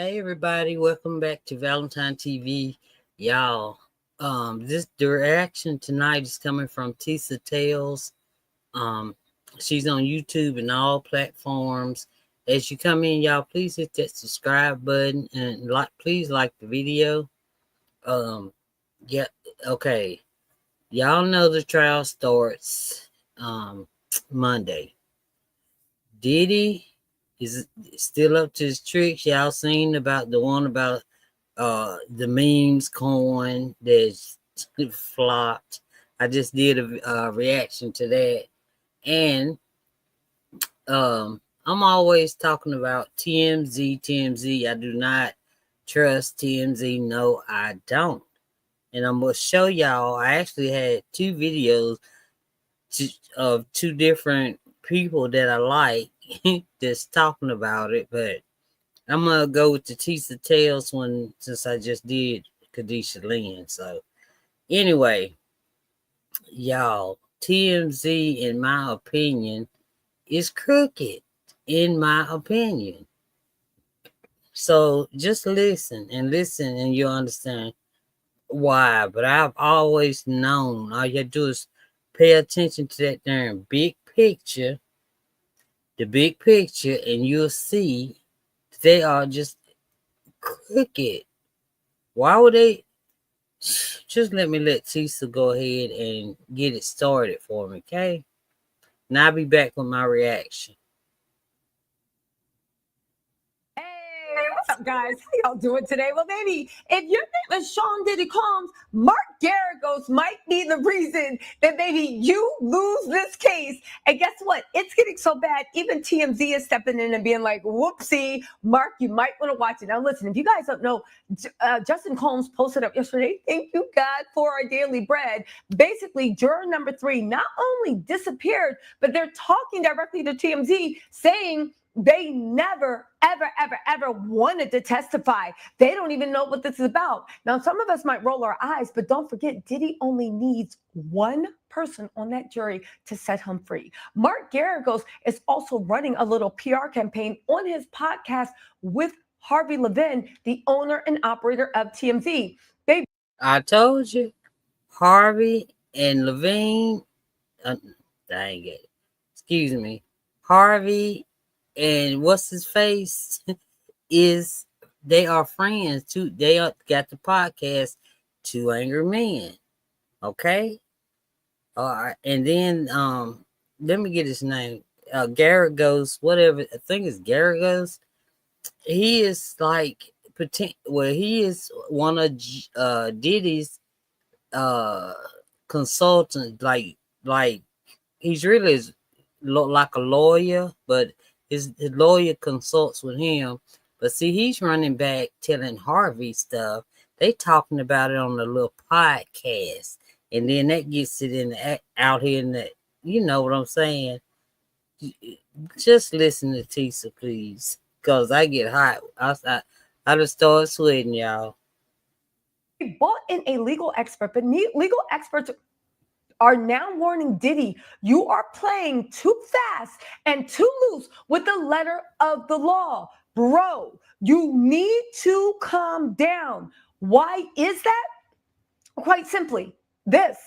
Hey everybody, welcome back to Valentine TV. Y'all, the reaction tonight is coming from Tisa Tales. Um, she's on YouTube and all platforms. As you come in, y'all, please hit that subscribe button and please like the video. Um, yeah, okay. Y'all know the trial starts Monday. Diddy is still up to his tricks. Y'all seen about the one about the memes coin that's flopped. I just did a reaction to that. And I'm always talking about TMZ. I do not trust TMZ. No, I don't. And I'm gonna show y'all. I actually had two videos of two different people that I like that's talking about it, but I'm gonna go with the Tisa Tales one since I just did Kadisha Lynn. So anyway, y'all, TMZ, in my opinion, is crooked. In my opinion. So just listen, and you'll understand why. But I've always known all you have to do is pay attention to that darn big picture, the big picture, and you'll see they are just crooked. Why would they? Just let Tisa go ahead and get it started for me, okay? Now I'll be back with my reaction. Hey, what's up, guys? How y'all doing today? Well, baby, if your name is Sean Diddy Combs, Mark Garagos might be the reason that maybe you lose this case. And guess what? It's getting so bad. Even TMZ is stepping in and being like, whoopsie, Mark, you might want to watch it. Now, listen, if you guys don't know, Justin Combs posted up yesterday, thank you, God, for our daily bread. Basically, juror number 3 not only disappeared, but they're talking directly to TMZ saying they never, ever wanted to testify. They don't even know what this is about. Now, some of us might roll our eyes, but don't forget, Diddy only needs one person on that jury to set him free. Mark Garagos is also running a little PR campaign on his podcast with Harvey Levin, the owner and operator of TMZ. I told you, Harvey and Levine, dang it, excuse me, Harvey and what's his face is they are friends too. They got the podcast Two Angry Men. Okay. All right. And then let me get his name. Garagos, whatever. I think it's Garagos. He is like he is one of Diddy's consultants, like he's really like a lawyer, but his lawyer consults with him. But see, he's running back telling Harvey stuff. They talking about it on a little podcast, and then that gets it out here in the, you know what I'm saying. Just listen to Tisa, please, cause I get hot. I just start sweating, y'all. They bought in a legal expert, but legal experts are now warning Diddy, you are playing too fast and too loose with the letter of the law. Bro, you need to calm down. Why is that? Quite simply, this.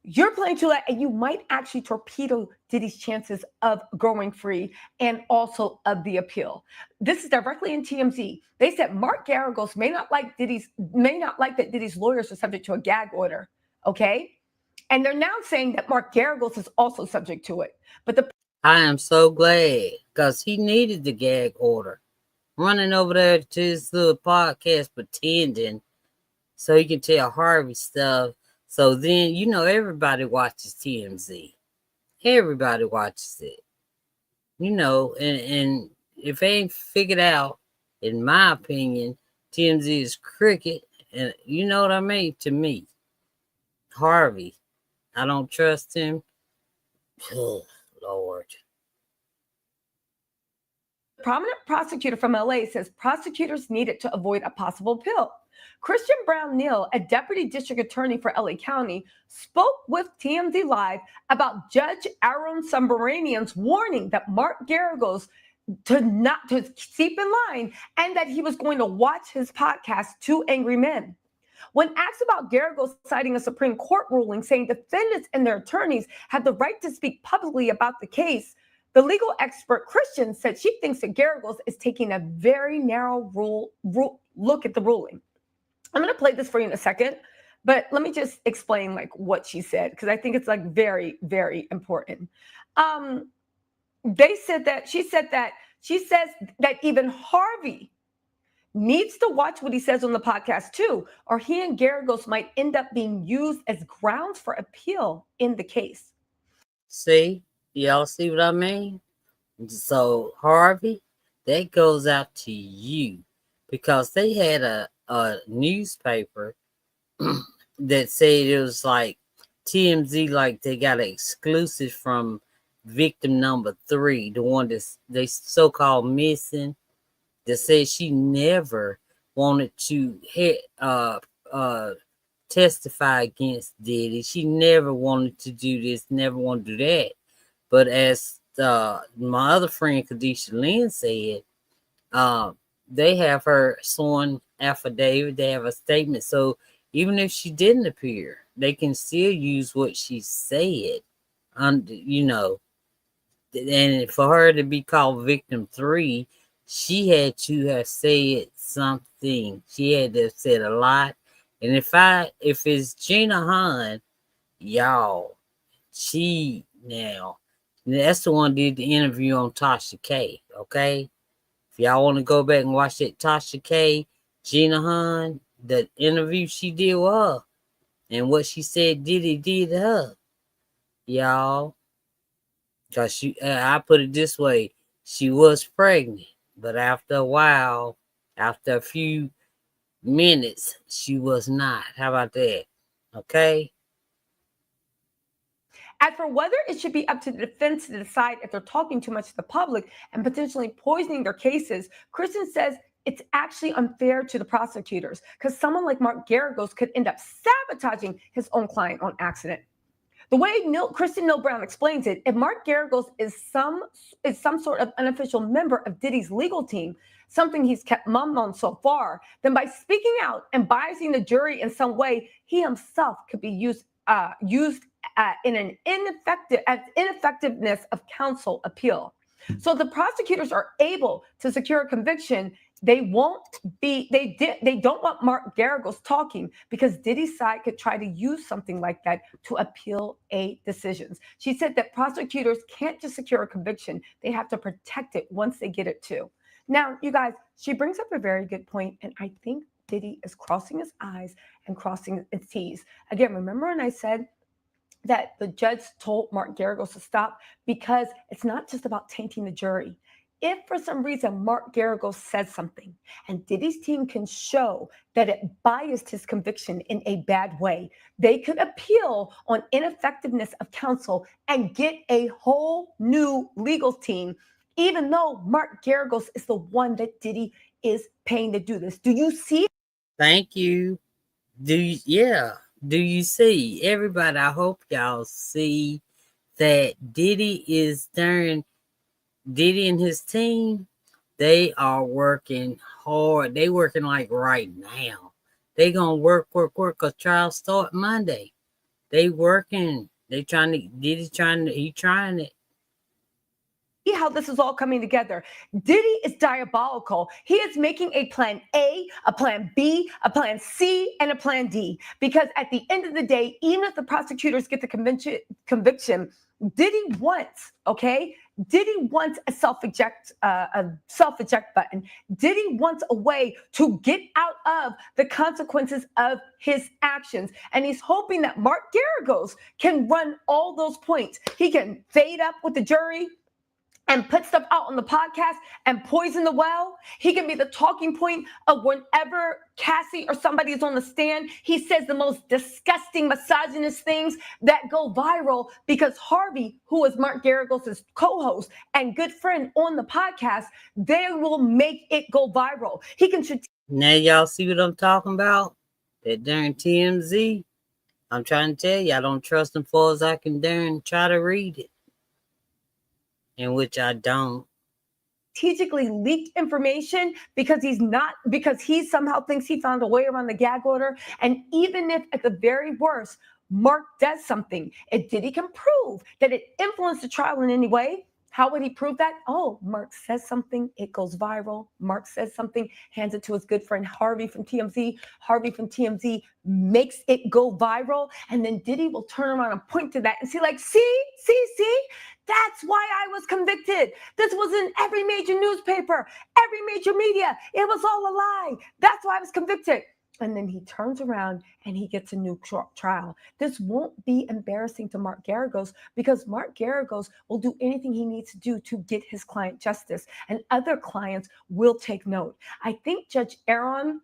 You're playing too late, and you might actually torpedo Diddy's chances of going free and also of the appeal. This is directly in TMZ. They said Mark Garagos may not like that Diddy's lawyers are subject to a gag order. Okay. And they're now saying that Mark Garagos is also subject to it. But I am so glad because he needed the gag order. Running over there to his little podcast pretending so he can tell Harvey stuff. So then, you know, everybody watches TMZ. Everybody watches it. You know, and if they ain't figured out, in my opinion, TMZ is cricket. And you know what I mean? To me, Harvey, I don't trust him. Oh, Lord. prominent prosecutor from LA says prosecutors needed to avoid a possible appeal. Christian Brown Neal, a deputy district attorney for LA County, spoke with TMZ Live about Judge Aaron Sambaranian's warning that Mark Garagos to keep in line, and that he was going to watch his podcast, Two Angry Men. When asked about Garagos citing a Supreme Court ruling saying defendants and their attorneys have the right to speak publicly about the case, the legal expert Christian said she thinks that Garagos is taking a very narrow look at the ruling. I'm going to play this for you in a second, but let me just explain like what she said, because I think it's like very, very important. They said that she says that even Harvey needs to watch what he says on the podcast too, or he and Garagos might end up being used as grounds for appeal in the case. See, y'all see what I mean? So Harvey, that goes out to you, because they had a newspaper that said it was like TMZ, like they got an exclusive from victim number 3, the one that's they so-called missing, that said she never wanted to testify against Diddy. She never wanted to do this, never wanted to do that. But as my other friend Khadisha Lynn said, they have her sworn affidavit, they have a statement. So even if she didn't appear, they can still use what she said. You know, and for her to be called victim 3, she had to have said something. She had to have said a lot. And if it's Gina Hahn, y'all, she now, that's the one did the interview on Tasha K. Okay, if y'all want to go back and watch that Tasha K, Gina Hahn, the interview she did with her, and what she said Diddy did to her, y'all. Cause I put it this way, she was pregnant, but after a while, after a few minutes, she was not. How about that? Okay. As for whether it should be up to the defense to decide if they're talking too much to the public and potentially poisoning their cases, Kristen says it's actually unfair to the prosecutors because someone like Mark Garagos could end up sabotaging his own client on accident. The way Kristen Neal Brown explains it, if Mark Garagos is some sort of unofficial member of Diddy's legal team, something he's kept mum on so far, then by speaking out and biasing the jury in some way, he himself could be used in an ineffectiveness of counsel appeal. So the prosecutors are able to secure a conviction. They don't want Mark Garagos talking because Diddy's side could try to use something like that to appeal a decisions. She said that prosecutors can't just secure a conviction. They have to protect it once they get it too. Now, you guys, she brings up a very good point, and I think Diddy is crossing his I's and crossing his T's. Again, remember when I said that the judge told Mark Garagos to stop because it's not just about tainting the jury. If for some reason Mark Garagos says something and Diddy's team can show that it biased his conviction in a bad way, they could appeal on ineffectiveness of counsel and get a whole new legal team, even though Mark Garagos is the one that Diddy is paying to do this. Do you see? Thank you. Do you see? Everybody, I hope y'all see that Diddy and his team, they are working hard. They working like right now. They gonna work, cause trial start Monday. They working. He trying it. See how this is all coming together. Diddy is diabolical. He is making a plan A, a plan B, a plan C, and a plan D. Because at the end of the day, even if the prosecutors get the conviction, Diddy wants, Diddy wants a self-eject button. Diddy wants a way to get out of the consequences of his actions. And he's hoping that Mark Garagos can run all those points. He can fade up with the jury and put stuff out on the podcast and poison the well. He can be the talking point of whenever Cassie or somebody is on the stand. He says the most disgusting, misogynist things that go viral because Harvey, who is Mark Garagos' co-host and good friend on the podcast, they will make it go viral. He can. Now y'all see what I'm talking about? That darn TMZ. I'm trying to tell you, I don't trust them far as I can darn try to read it. In which I don't. strategically leaked information because he somehow thinks he found a way around the gag order. And even if at the very worst, Mark does something, if Diddy can prove that it influenced the trial in any way, how would he prove that? Oh, Mark says something, it goes viral. Mark says something, hands it to his good friend Harvey from TMZ. Harvey from TMZ makes it go viral. And then Diddy will turn around and point to that and say, like, see, that's why I was convicted. This was in every major newspaper, every major media. It was all a lie. That's why I was convicted. And then he turns around and he gets a new trial. This won't be embarrassing to Mark Garagos because Mark Garagos will do anything he needs to do to get his client justice. And other clients will take note. I think Judge Aaron,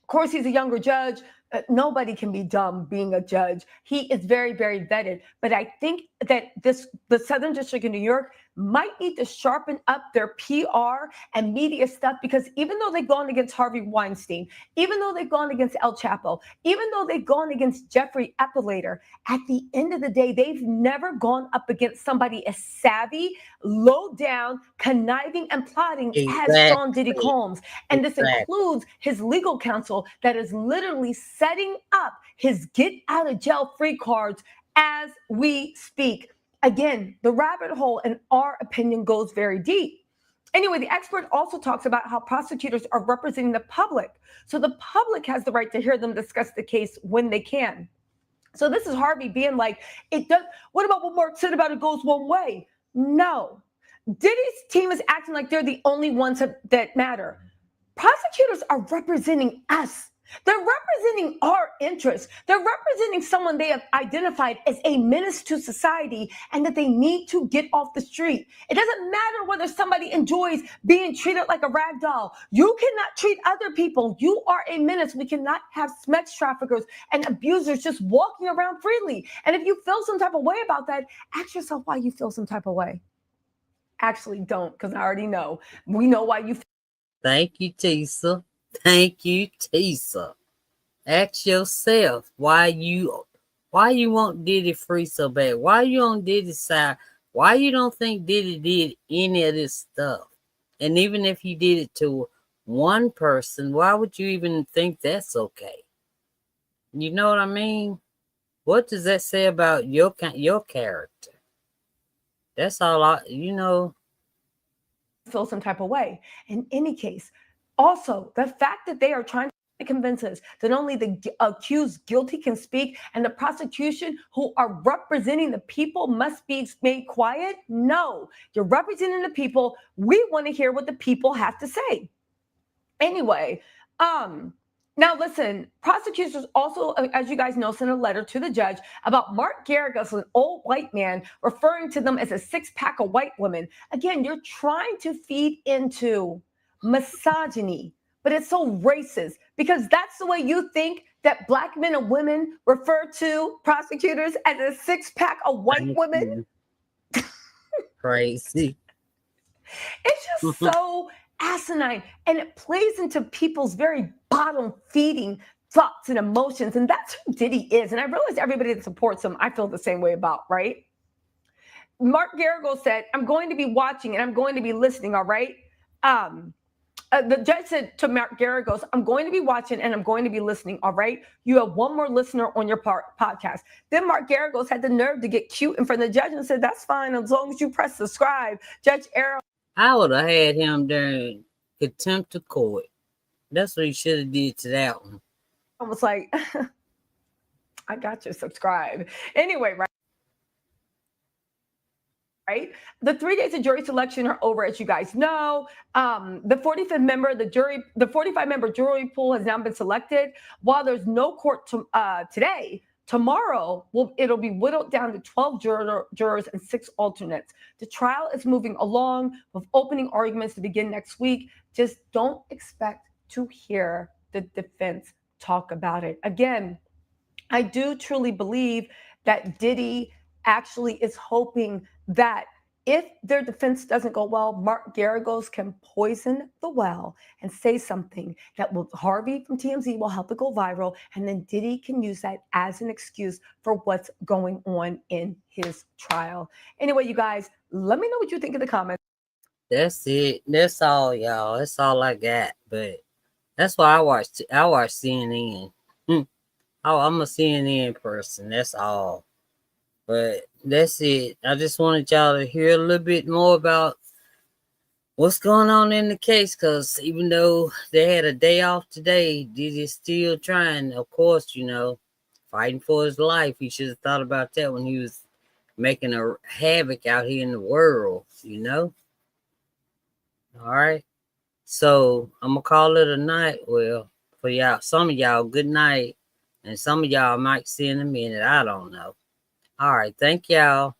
of course, he's a younger judge. Nobody can be dumb being a judge. He is very, very vetted. But I think that the Southern District of New York might need to sharpen up their PR and media stuff, because even though they've gone against Harvey Weinstein, even though they've gone against El Chapo, even though they've gone against Jeffrey Epelator, at the end of the day, they've never gone up against somebody as savvy, low down, conniving, and plotting as Sean Diddy Combs. And this includes his legal counsel that is literally setting up his get out of jail free cards as we speak. Again, the rabbit hole, in our opinion, goes very deep. Anyway, the expert also talks about how prosecutors are representing the public. So the public has the right to hear them discuss the case when they can. So this is Harvey being like, what about what Mark said about it goes one way? No. Diddy's team is acting like they're the only ones that matter. Prosecutors are representing us. They're representing our interests. They're representing someone they have identified as a menace to society and that they need to get off the street. It doesn't matter whether somebody enjoys being treated like a rag doll. You cannot treat other people. You are a menace. We cannot have sex traffickers and abusers just walking around freely. And if you feel some type of way about that, ask yourself why you feel some type of way. Actually, don't, because I already know. We know why you feel. Thank you, Tisa. Thank you, Tisa. Ask yourself why you want Diddy free so bad. Why you on Diddy's side? Why you don't think Diddy did any of this stuff? And even if he did it to one person, why would you even think that's okay? You know what I mean? What does that say about your character? That's all feel some type of way. In any case, also the fact that they are trying to convince us that only the accused guilty can speak and the prosecution, who are representing the people, must be made quiet. No, you're representing the people. We want to hear what the people have to say. Anyway, now listen, prosecutors also, as you guys know, sent a letter to the judge about Mark Garagos, an old white man, referring to them as a six-pack of white women. Again, you're trying to feed into misogyny, but it's so racist because that's the way you think that Black men and women refer to prosecutors, as a six-pack of white women. Crazy. It's just so asinine, and it plays into people's very bottom feeding thoughts and emotions, and that's who Diddy is. And I realize everybody that supports him, I feel the same way about, right? Mark Garagos said, I'm going to be watching and I'm going to be listening, all right? The judge said to Mark Garagos, I'm going to be watching and I'm going to be listening, all right? You have one more listener on your podcast. Then Mark Garagos had the nerve to get cute in front of the judge and said, that's fine as long as you press subscribe. Judge Aaron. I would have had him during contempt of court. That's what he should have did to that one. I was like, I got you, subscribe. Anyway, right? The 3 days of jury selection are over, as you guys know. The 45-member jury pool has now been selected. While there's no court today, tomorrow it'll be whittled down to 12 jurors and 6 alternates. The trial is moving along with opening arguments to begin next week. Just don't expect to hear the defense talk about it. Again, I do truly believe that Diddy actually is hoping that if their defense doesn't go well, Mark Garagos can poison the well and say something that Harvey from TMZ will help it go viral, and then Diddy can use that as an excuse for what's going on in his trial. Anyway, you guys, let me know what you think in the comments. That's it. That's all, y'all. That's all I got. But that's why I watch CNN. Hmm. I'm a CNN person. That's all. But that's it. I just wanted y'all to hear a little bit more about what's going on in the case, because even though they had a day off today, Diddy's still trying, of course, fighting for his life. He should have thought about that when he was making a havoc out here in the world. All right. So I'm gonna call it a night. Well, for y'all, some of y'all, good night. And some of y'all might see in a minute. I don't know. All right. Thank y'all.